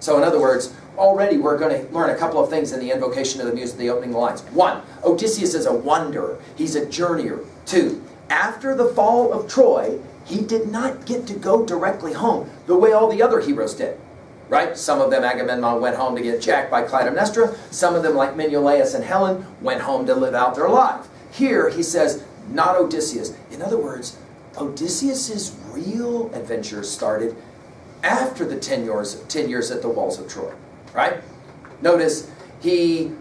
So in other words, already we're going to learn a couple of things in the invocation of the muse, the opening lines. 1, Odysseus is a wanderer. He's a journeyer. 2, after the fall of Troy, he did not get to go directly home the way all the other heroes did. Right? Some of them, Agamemnon, went home to get jacked by Clytemnestra. Some of them, like Menelaus and Helen, went home to live out their life. Here, he says, not Odysseus. In other words, Odysseus' real adventures started after the 10 years at the walls of Troy. Right? Notice,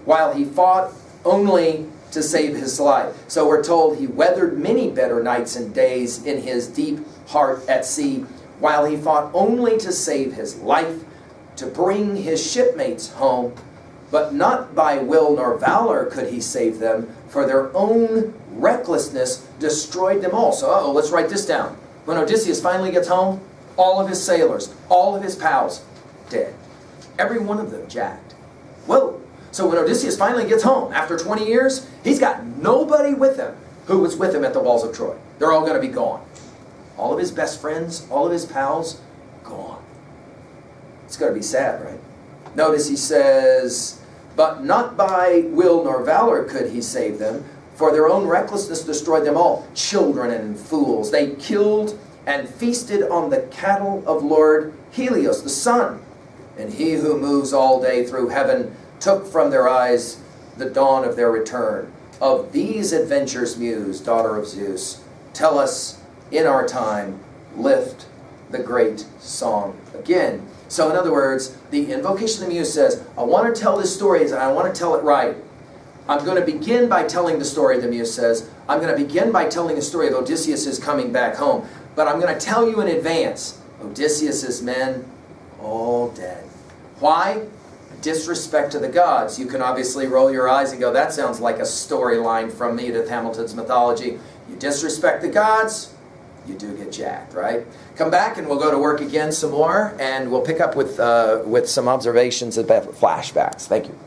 while he fought only to save his life. So we're told he weathered many better nights and days in his deep heart at sea, while he fought only to save his life, to bring his shipmates home, but not by will nor valor could he save them, for their own recklessness destroyed them all. So, let's write this down. When Odysseus finally gets home, all of his sailors, all of his pals, dead. Every one of them jacked. Whoa. So when Odysseus finally gets home, after 20 years, he's got nobody with him who was with him at the walls of Troy. They're all going to be gone. All of his best friends, all of his pals, gone. It's going to be sad, right? Notice he says, but not by will nor valor could he save them, for their own recklessness destroyed them all. Children and fools. They killed and feasted on the cattle of Lord Helios, the sun. And he who moves all day through heaven took from their eyes the dawn of their return. Of these adventures, Muse, daughter of Zeus, tell us in our time, lift the great song again. So in other words, the invocation of the muse says, I want to tell this story and I want to tell it right. I'm going to begin by telling the story, the muse says. I'm going to begin by telling the story of Odysseus' coming back home. But I'm going to tell you in advance, Odysseus' men, all dead. Why? Disrespect to the gods. You can obviously roll your eyes and go, that sounds like a storyline from me to Hamilton's mythology. You disrespect the gods, you do get jacked, right? Come back and we'll go to work again some more, and we'll pick up with some observations about flashbacks. Thank you.